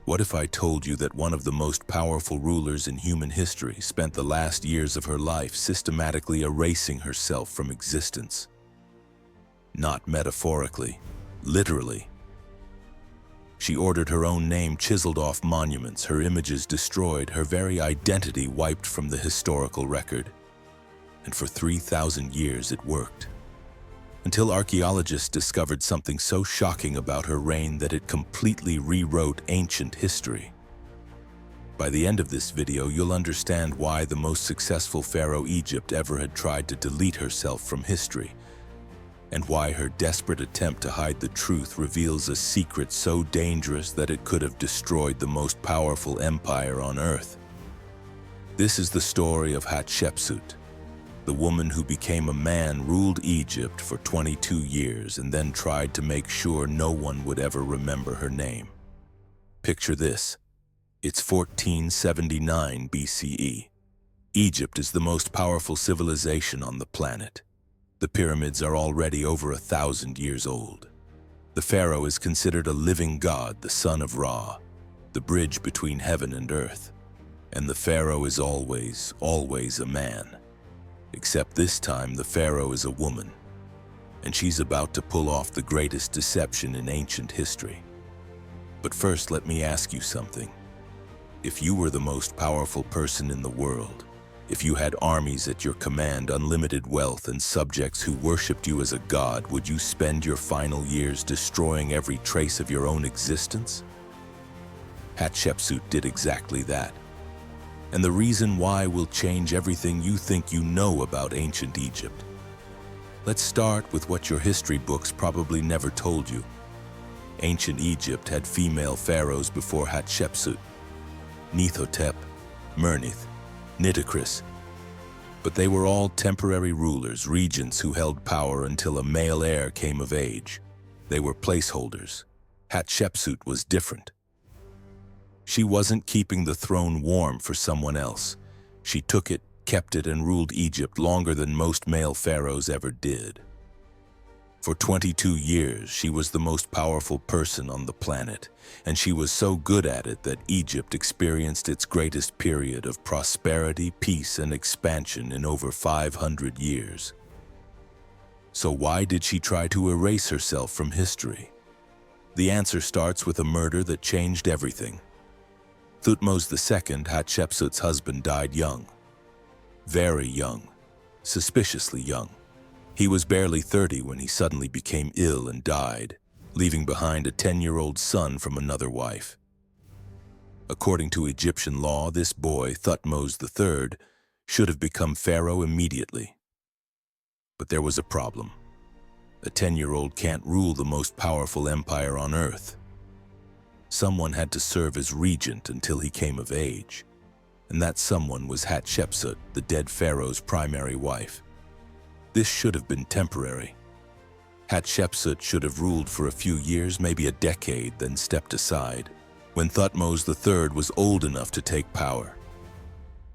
What if I told you that one of the most powerful rulers in human history spent the last years of her life systematically erasing herself from existence? Not metaphorically, literally. She ordered her own name chiseled off monuments, her images destroyed, her very identity wiped from the historical record. And for 3,000 years it worked. Until archaeologists discovered something so shocking about her reign that it completely rewrote ancient history. By the end of this video, you'll understand why the most successful pharaoh Egypt ever had tried to delete herself from history, and why her desperate attempt to hide the truth reveals a secret so dangerous that it could have destroyed the most powerful empire on earth. This is the story of Hatshepsut, the woman who became a man, ruled Egypt for 22 years, and then tried to make sure no one would ever remember her name. Picture this. It's 1479 BCE. Egypt is the most powerful civilization on the planet. The pyramids are already over 1,000 years old. The pharaoh is considered a living god, the son of Ra, the bridge between heaven and earth. And the pharaoh is always a man. Except this time the pharaoh is a woman, and she's about to pull off the greatest deception in ancient history. But first, let me ask you something. If you were the most powerful person in the world, if you had armies at your command, unlimited wealth, and subjects who worshipped you as a god, would you spend your final years destroying every trace of your own existence? Hatshepsut did exactly that. And the reason why will change everything you think you know about ancient Egypt. Let's start with what your history books probably never told you. Ancient Egypt had female pharaohs before Hatshepsut: Neithotep, Mernith, Nitocris. But they were all temporary rulers, regents who held power until a male heir came of age. They were placeholders. Hatshepsut was different. She wasn't keeping the throne warm for someone else. She took it, kept it, and ruled Egypt longer than most male pharaohs ever did. For 22 years, she was the most powerful person on the planet, and she was so good at it that Egypt experienced its greatest period of prosperity, peace, and expansion in over 500 years. So why did she try to erase herself from history? The answer starts with a murder that changed everything. Thutmose II, Hatshepsut's husband, died young. Very young. Suspiciously young. He was barely 30 when he suddenly became ill and died, leaving behind a 10-year-old son from another wife. According to Egyptian law, this boy, Thutmose III, should have become pharaoh immediately. But there was a problem. A 10-year-old can't rule the most powerful empire on earth. Someone had to serve as regent until he came of age, and that someone was Hatshepsut, the dead pharaoh's primary wife. This should have been temporary. Hatshepsut should have ruled for a few years, maybe a decade, then stepped aside, when Thutmose III was old enough to take power.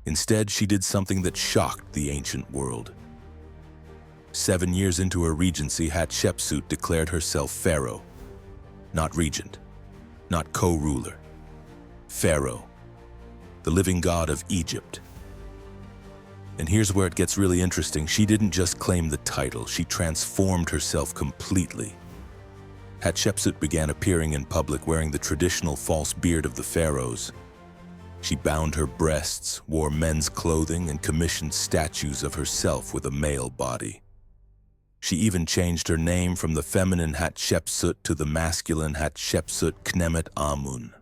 Instead, she did something that shocked the ancient world. 7 years into her regency, Hatshepsut declared herself pharaoh, not regent, not co-ruler. Pharaoh, the living god of Egypt. And here's where it gets really interesting. She didn't just claim the title, she transformed herself completely. Hatshepsut began appearing in public wearing the traditional false beard of the pharaohs. She bound her breasts, wore men's clothing, and commissioned statues of herself with a male body. She even changed her name from the feminine Hatshepsut to the masculine Hatshepsut Knemet Amun.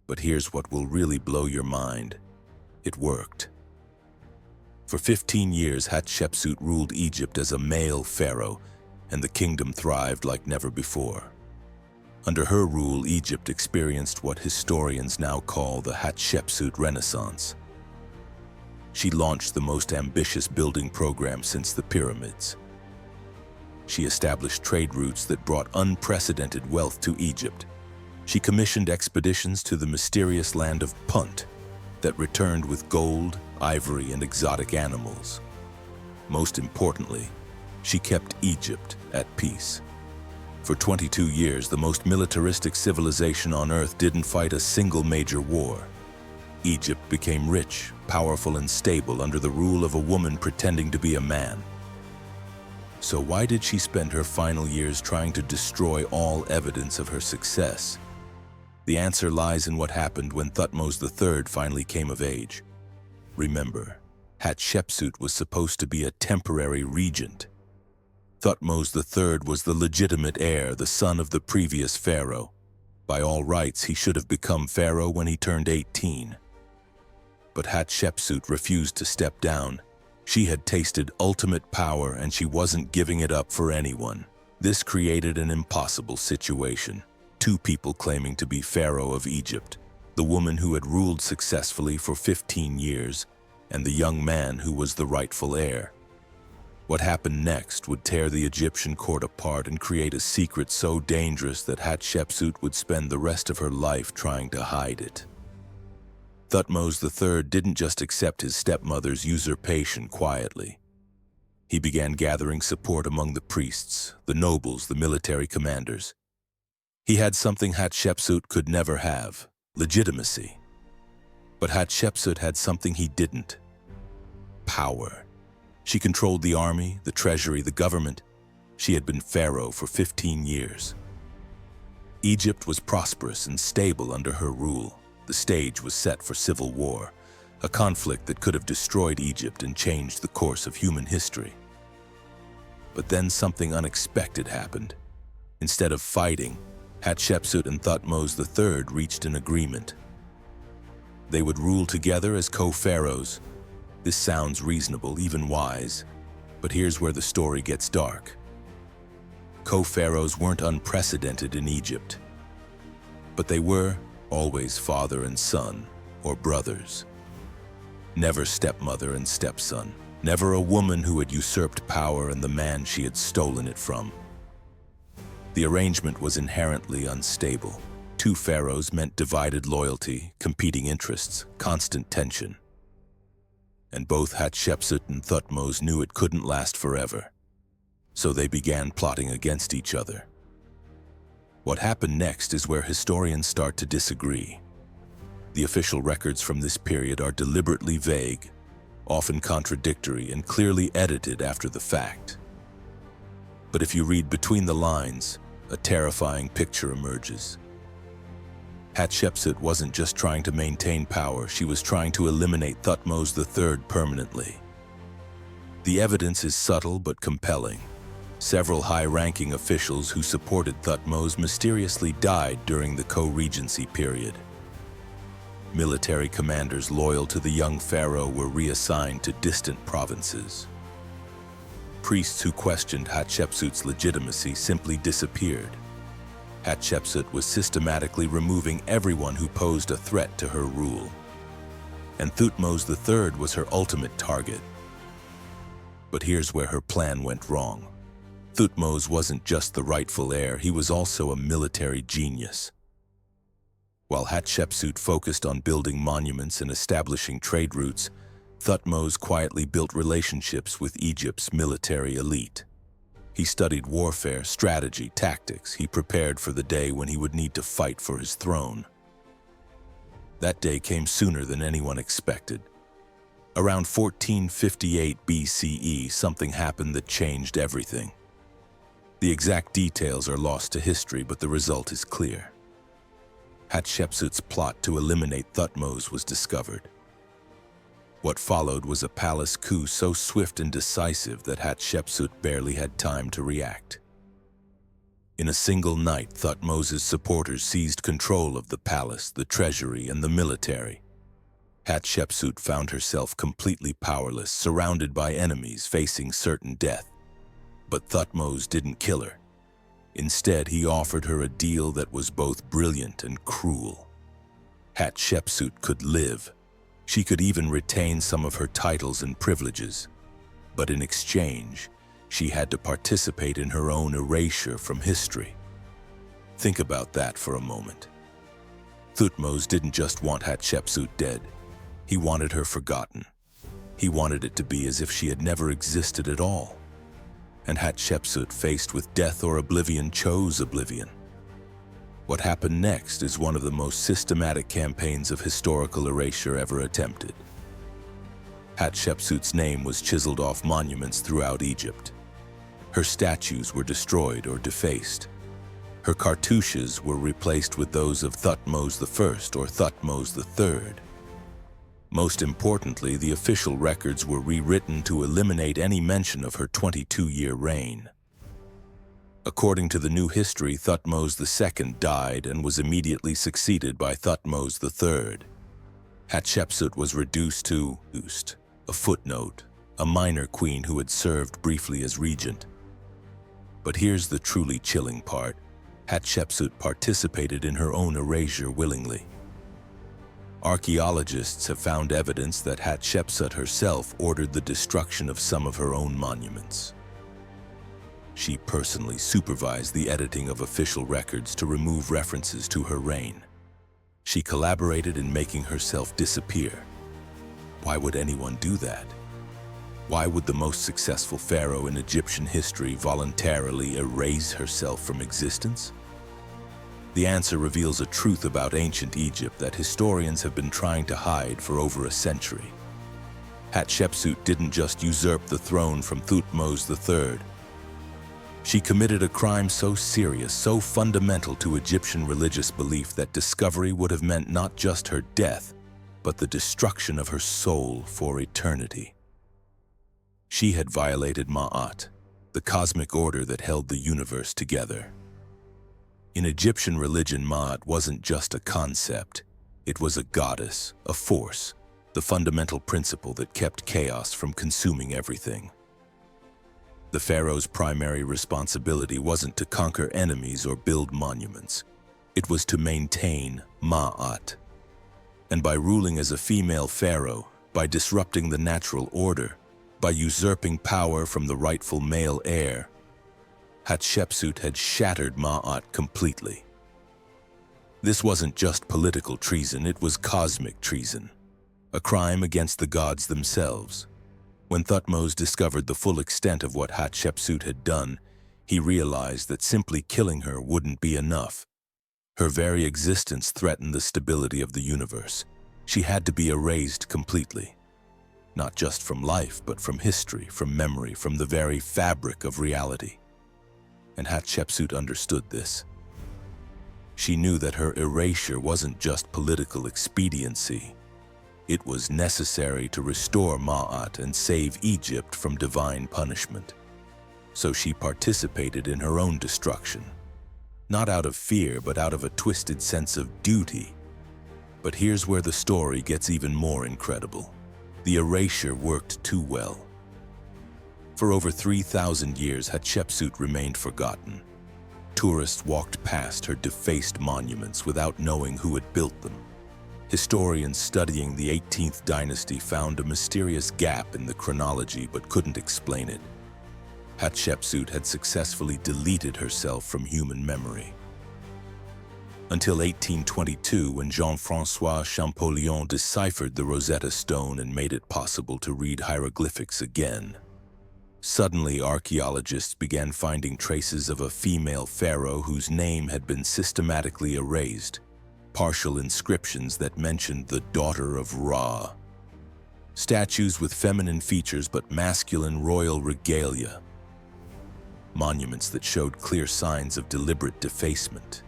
But here's what will really blow your mind. It worked. For 15 years, Hatshepsut ruled Egypt as a male pharaoh, and the kingdom thrived like never before. Under her rule, Egypt experienced what historians now call the Hatshepsut Renaissance. She launched the most ambitious building program since the pyramids. She established trade routes that brought unprecedented wealth to Egypt. She commissioned expeditions to the mysterious land of Punt that returned with gold, ivory, and exotic animals. Most importantly, she kept Egypt at peace. For 22 years, the most militaristic civilization on Earth didn't fight a single major war. Egypt became rich, powerful, and stable under the rule of a woman pretending to be a man. So why did she spend her final years trying to destroy all evidence of her success? The answer lies in what happened when Thutmose III finally came of age. Remember, Hatshepsut was supposed to be a temporary regent. Thutmose III was the legitimate heir, the son of the previous pharaoh. By all rights, he should have become pharaoh when he turned 18. But Hatshepsut refused to step down. She had tasted ultimate power and she wasn't giving it up for anyone. This created an impossible situation. Two people claiming to be Pharaoh of Egypt, the woman who had ruled successfully for 15 years, and the young man who was the rightful heir. What happened next would tear the Egyptian court apart and create a secret so dangerous that Hatshepsut would spend the rest of her life trying to hide it. Thutmose III didn't just accept his stepmother's usurpation quietly. He began gathering support among the priests, the nobles, the military commanders. He had something Hatshepsut could never have: legitimacy. But Hatshepsut had something he didn't: power. She controlled the army, the treasury, the government. She had been pharaoh for 15 years. Egypt was prosperous and stable under her rule. The stage was set for civil war, a conflict that could have destroyed Egypt and changed the course of human history. But then something unexpected happened. Instead of fighting, Hatshepsut and Thutmose III reached an agreement. They would rule together as co-pharaohs. This sounds reasonable, even wise, but here's where the story gets dark. Co-pharaohs weren't unprecedented in Egypt, but they were always father and son, or brothers. Never stepmother and stepson. Never a woman who had usurped power and the man she had stolen it from. The arrangement was inherently unstable. Two pharaohs meant divided loyalty, competing interests, constant tension. And both Hatshepsut and Thutmose knew it couldn't last forever. So they began plotting against each other. What happened next is where historians start to disagree. The official records from this period are deliberately vague, often contradictory, and clearly edited after the fact. But if you read between the lines, a terrifying picture emerges. Hatshepsut wasn't just trying to maintain power, she was trying to eliminate Thutmose III permanently. The evidence is subtle but compelling. Several high-ranking officials who supported Thutmose mysteriously died during the co-regency period. Military commanders loyal to the young pharaoh were reassigned to distant provinces. Priests who questioned Hatshepsut's legitimacy simply disappeared. Hatshepsut was systematically removing everyone who posed a threat to her rule. And Thutmose III was her ultimate target. But here's where her plan went wrong. Thutmose wasn't just the rightful heir, he was also a military genius. While Hatshepsut focused on building monuments and establishing trade routes, Thutmose quietly built relationships with Egypt's military elite. He studied warfare, strategy, tactics. He prepared for the day when he would need to fight for his throne. That day came sooner than anyone expected. Around 1458 BCE, something happened that changed everything. The exact details are lost to history, but the result is clear. Hatshepsut's plot to eliminate Thutmose was discovered. What followed was a palace coup so swift and decisive that Hatshepsut barely had time to react. In a single night, Thutmose's supporters seized control of the palace, the treasury, and the military. Hatshepsut found herself completely powerless, surrounded by enemies, facing certain death. But Thutmose didn't kill her. Instead, he offered her a deal that was both brilliant and cruel. Hatshepsut could live. She could even retain some of her titles and privileges. But in exchange, she had to participate in her own erasure from history. Think about that for a moment. Thutmose didn't just want Hatshepsut dead. He wanted her forgotten. He wanted it to be as if she had never existed at all. and Hatshepsut, faced with death or oblivion, chose oblivion. What happened next is one of the most systematic campaigns of historical erasure ever attempted. Hatshepsut's name was chiseled off monuments throughout Egypt. Her statues were destroyed or defaced. Her cartouches were replaced with those of Thutmose I or Thutmose III. Most importantly, the official records were rewritten to eliminate any mention of her 22-year reign. According to the new history, Thutmose II died and was immediately succeeded by Thutmose III. Hatshepsut was reduced to a footnote, a minor queen who had served briefly as regent. But here's the truly chilling part. Hatshepsut participated in her own erasure willingly. Archaeologists have found evidence that Hatshepsut herself ordered the destruction of some of her own monuments. She personally supervised the editing of official records to remove references to her reign. She collaborated in making herself disappear. Why would anyone do that? Why would the most successful pharaoh in Egyptian history voluntarily erase herself from existence? The answer reveals a truth about ancient Egypt that historians have been trying to hide for over a century. Hatshepsut didn't just usurp the throne from Thutmose III. She committed a crime so serious, so fundamental to Egyptian religious belief that discovery would have meant not just her death, but the destruction of her soul for eternity. She had violated Ma'at, the cosmic order that held the universe together. In Egyptian religion, Ma'at wasn't just a concept. It was a goddess, a force, the fundamental principle that kept chaos from consuming everything. The pharaoh's primary responsibility wasn't to conquer enemies or build monuments. It was to maintain Ma'at. And by ruling as a female pharaoh, by disrupting the natural order, by usurping power from the rightful male heir, Hatshepsut had shattered Ma'at completely. This wasn't just political treason, it was cosmic treason, a crime against the gods themselves. When Thutmose discovered the full extent of what Hatshepsut had done, he realized that simply killing her wouldn't be enough. Her very existence threatened the stability of the universe. She had to be erased completely. Not just from life, but from history, from memory, from the very fabric of reality. And Hatshepsut understood this. She knew that her erasure wasn't just political expediency. It was necessary to restore Ma'at and save Egypt from divine punishment. So she participated in her own destruction. Not out of fear, but out of a twisted sense of duty. But here's where the story gets even more incredible. The erasure worked too well. For over 3,000 years, Hatshepsut remained forgotten. Tourists walked past her defaced monuments without knowing who had built them. Historians studying the 18th dynasty found a mysterious gap in the chronology but couldn't explain it. Hatshepsut had successfully deleted herself from human memory. Until 1822, when Jean-François Champollion deciphered the Rosetta Stone and made it possible to read hieroglyphics again. Suddenly, archaeologists began finding traces of a female pharaoh whose name had been systematically erased, partial inscriptions that mentioned the daughter of Ra, statues with feminine features but masculine royal regalia, monuments that showed clear signs of deliberate defacement.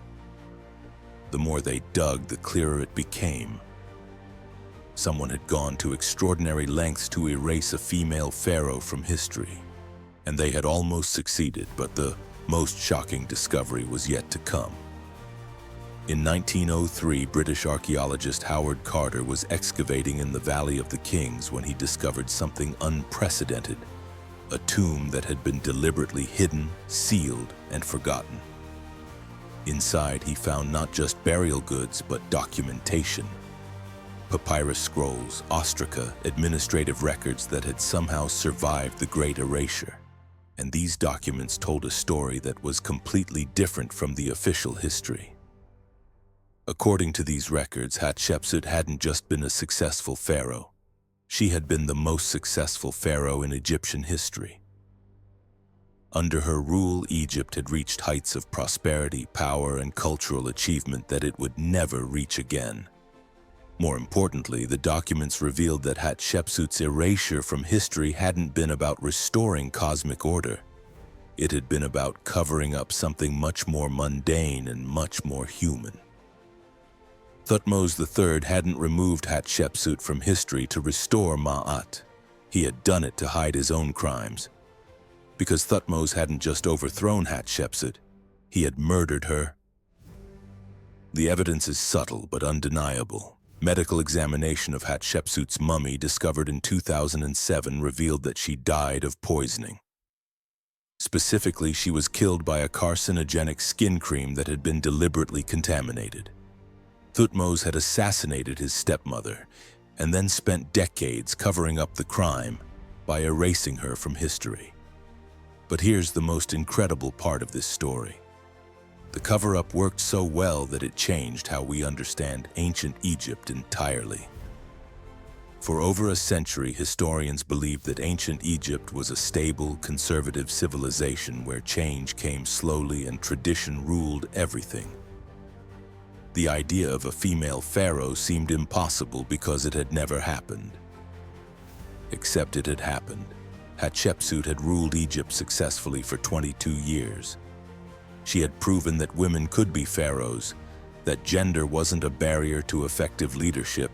The more they dug, the clearer it became. Someone had gone to extraordinary lengths to erase a female pharaoh from history, and they had almost succeeded, but the most shocking discovery was yet to come. In 1903, British archaeologist Howard Carter was excavating in the Valley of the Kings when he discovered something unprecedented, a tomb that had been deliberately hidden, sealed, and forgotten. Inside, he found not just burial goods, but documentation. Papyrus scrolls, ostraca, administrative records that had somehow survived the Great Erasure. And these documents told a story that was completely different from the official history. According to these records, Hatshepsut hadn't just been a successful pharaoh. She had been the most successful pharaoh in Egyptian history. Under her rule, Egypt had reached heights of prosperity, power, and cultural achievement that it would never reach again. More importantly, the documents revealed that Hatshepsut's erasure from history hadn't been about restoring cosmic order. It had been about covering up something much more mundane and much more human. Thutmose III hadn't removed Hatshepsut from history to restore Ma'at. He had done it to hide his own crimes. Because Thutmose hadn't just overthrown Hatshepsut, he had murdered her. The evidence is subtle but undeniable. Medical examination of Hatshepsut's mummy discovered in 2007 revealed that she died of poisoning. Specifically, she was killed by a carcinogenic skin cream that had been deliberately contaminated. Thutmose had assassinated his stepmother and then spent decades covering up the crime by erasing her from history. But here's the most incredible part of this story. The cover-up worked so well that it changed how we understand ancient Egypt entirely. For over a century, historians believed that ancient Egypt was a stable, conservative civilization where change came slowly and tradition ruled everything. The idea of a female pharaoh seemed impossible because it had never happened. Except it had happened. Hatshepsut had ruled Egypt successfully for 22 years. She had proven that women could be pharaohs, that gender wasn't a barrier to effective leadership,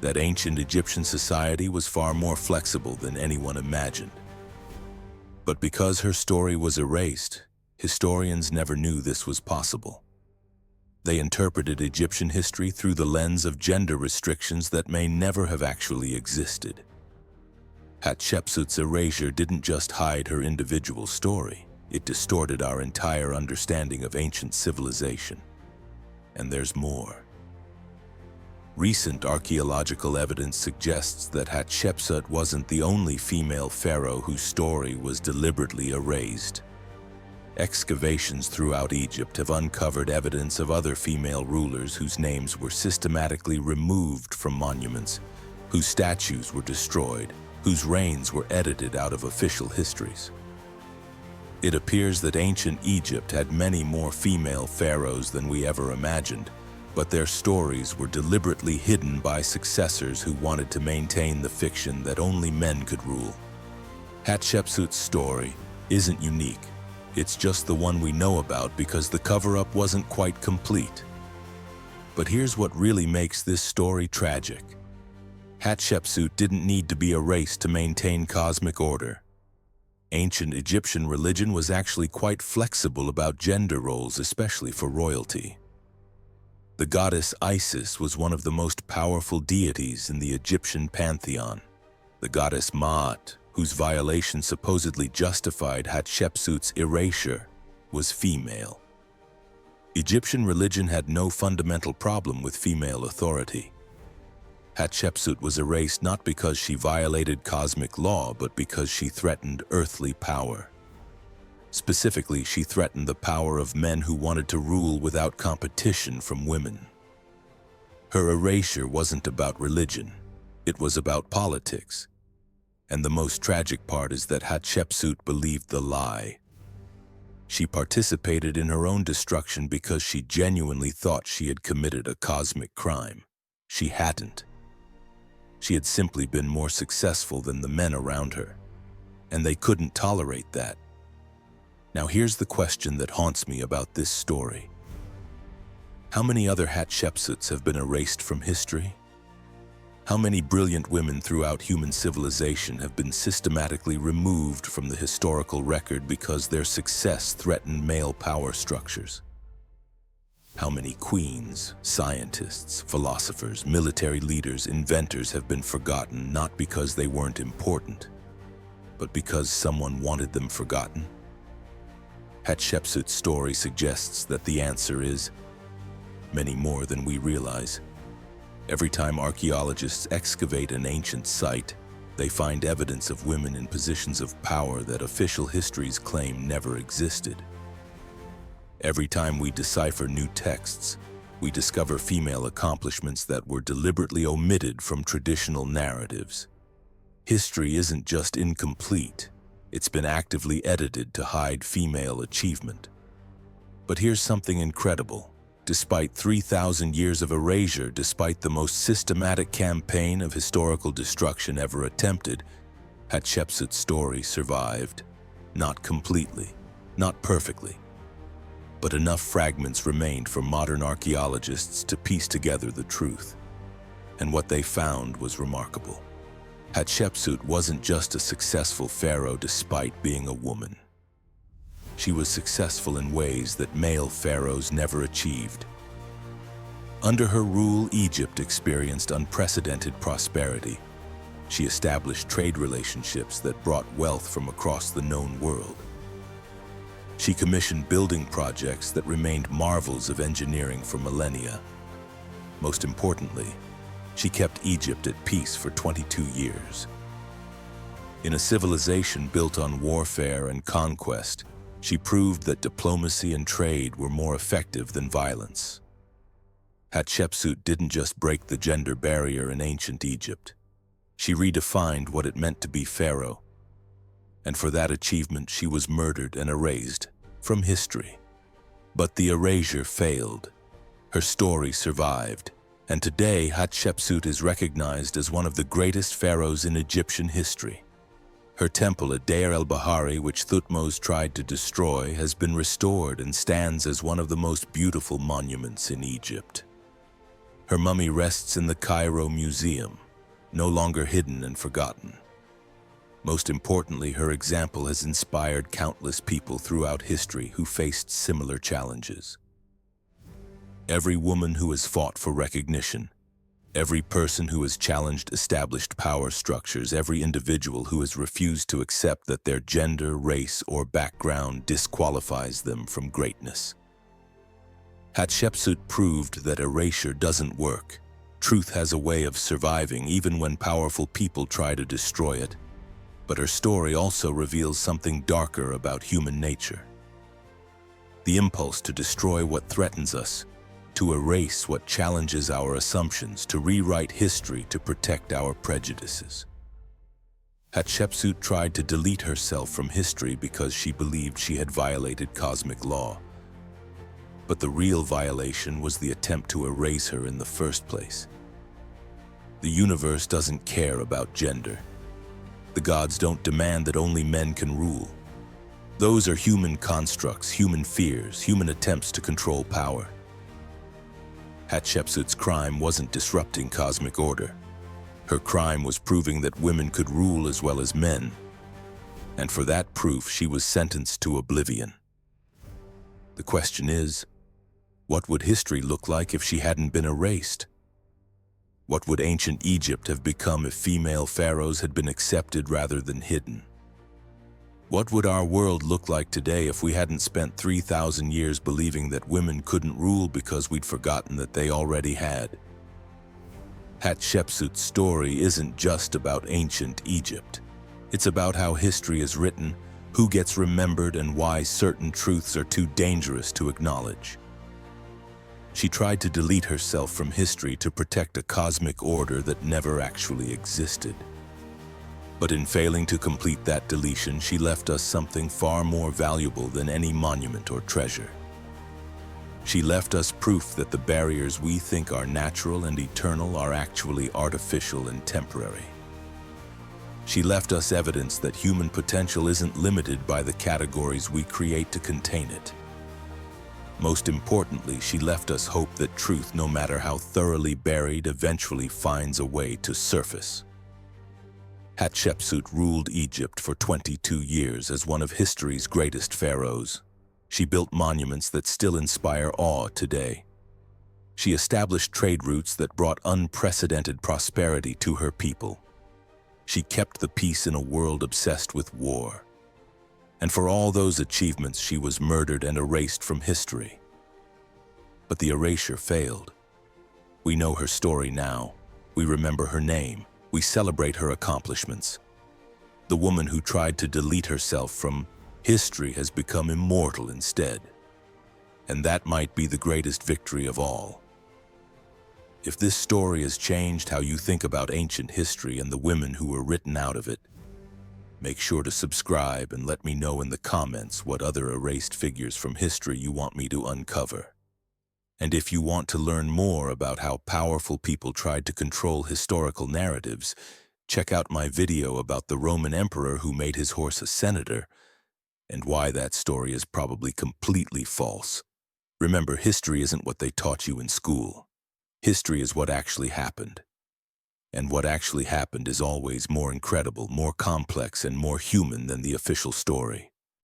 that ancient Egyptian society was far more flexible than anyone imagined. But because her story was erased, historians never knew this was possible. They interpreted Egyptian history through the lens of gender restrictions that may never have actually existed. Hatshepsut's erasure didn't just hide her individual story, it distorted our entire understanding of ancient civilization. And there's more. Recent archaeological evidence suggests that Hatshepsut wasn't the only female pharaoh whose story was deliberately erased. Excavations throughout Egypt have uncovered evidence of other female rulers whose names were systematically removed from monuments, whose statues were destroyed, whose reigns were edited out of official histories. It appears that ancient Egypt had many more female pharaohs than we ever imagined, but their stories were deliberately hidden by successors who wanted to maintain the fiction that only men could rule. Hatshepsut's story isn't unique. It's just the one we know about because the cover-up wasn't quite complete. But here's what really makes this story tragic. Hatshepsut didn't need to be erased to maintain cosmic order. Ancient Egyptian religion was actually quite flexible about gender roles, especially for royalty. The goddess Isis was one of the most powerful deities in the Egyptian pantheon. The goddess Ma'at, whose violation supposedly justified Hatshepsut's erasure, was female. Egyptian religion had no fundamental problem with female authority. Hatshepsut was erased not because she violated cosmic law, but because she threatened earthly power. Specifically, she threatened the power of men who wanted to rule without competition from women. Her erasure wasn't about religion. It was about politics. And the most tragic part is that Hatshepsut believed the lie. She participated in her own destruction because she genuinely thought she had committed a cosmic crime. She hadn't. She had simply been more successful than the men around her, and they couldn't tolerate that. Now here's the question that haunts me about this story. How many other Hatshepsuts have been erased from history? How many brilliant women throughout human civilization have been systematically removed from the historical record because their success threatened male power structures? How many queens, scientists, philosophers, military leaders, inventors have been forgotten not because they weren't important, but because someone wanted them forgotten? Hatshepsut's story suggests that the answer is many more than we realize. Every time archaeologists excavate an ancient site, they find evidence of women in positions of power that official histories claim never existed. Every time we decipher new texts, we discover female accomplishments that were deliberately omitted from traditional narratives. History isn't just incomplete, It's been actively edited to hide female achievement. But here's something incredible. Despite 3,000 years of erasure, despite the most systematic campaign of historical destruction ever attempted, Hatshepsut's story survived. Not completely, not perfectly, but enough fragments remained for modern archaeologists to piece together the truth. And what they found was remarkable. Hatshepsut wasn't just a successful pharaoh despite being a woman. She was successful in ways that male pharaohs never achieved. Under her rule, Egypt experienced unprecedented prosperity. She established trade relationships that brought wealth from across the known world. She commissioned building projects that remained marvels of engineering for millennia. Most importantly, she kept Egypt at peace for 22 years. In a civilization built on warfare and conquest, she proved that diplomacy and trade were more effective than violence. Hatshepsut didn't just break the gender barrier in ancient Egypt. She redefined what it meant to be pharaoh. And for that achievement, she was murdered and erased from history. But the erasure failed. Her story survived. And today, Hatshepsut is recognized as one of the greatest pharaohs in Egyptian history. Her temple at Deir el-Bahari, which Thutmose tried to destroy, has been restored and stands as one of the most beautiful monuments in Egypt. Her mummy rests in the Cairo Museum, no longer hidden and forgotten. Most importantly, her example has inspired countless people throughout history who faced similar challenges. Every woman who has fought for recognition, every person who has challenged established power structures, every individual who has refused to accept that their gender, race, or background disqualifies them from greatness. Hatshepsut proved that erasure doesn't work. Truth has a way of surviving even when powerful people try to destroy it. But her story also reveals something darker about human nature. The impulse to destroy what threatens us, to erase what challenges our assumptions, to rewrite history to protect our prejudices. Hatshepsut tried to delete herself from history because she believed she had violated cosmic law. But the real violation was the attempt to erase her in the first place. The universe doesn't care about gender. The gods don't demand that only men can rule. Those are human constructs, human fears, human attempts to control power. Hatshepsut's crime wasn't disrupting cosmic order. Her crime was proving that women could rule as well as men. And for that proof, she was sentenced to oblivion. The question is, what would history look like if she hadn't been erased? What would ancient Egypt have become if female pharaohs had been accepted rather than hidden? What would our world look like today if we hadn't spent 3,000 years believing that women couldn't rule because we'd forgotten that they already had? Hatshepsut's story isn't just about ancient Egypt. It's about how history is written, who gets remembered, and why certain truths are too dangerous to acknowledge. She tried to delete herself from history to protect a cosmic order that never actually existed. But in failing to complete that deletion, she left us something far more valuable than any monument or treasure. She left us proof that the barriers we think are natural and eternal are actually artificial and temporary. She left us evidence that human potential isn't limited by the categories we create to contain it. Most importantly, she left us hope that truth, no matter how thoroughly buried, eventually finds a way to surface. Hatshepsut ruled Egypt for 22 years as one of history's greatest pharaohs. She built monuments that still inspire awe today. She established trade routes that brought unprecedented prosperity to her people. She kept the peace in a world obsessed with war. And for all those achievements, she was murdered and erased from history. But the erasure failed. We know her story now. We remember her name. We celebrate her accomplishments. The woman who tried to delete herself from history has become immortal instead. And that might be the greatest victory of all. If this story has changed how you think about ancient history and the women who were written out of it, Make sure to subscribe and let me know in the comments what other erased figures from history you want me to uncover. And if you want to learn more about how powerful people tried to control historical narratives, check out my video about the Roman emperor who made his horse a senator, and why that story is probably completely false. Remember, history isn't what they taught you in school. History is what actually happened. And what actually happened is always more incredible, more complex, and more human than the official story.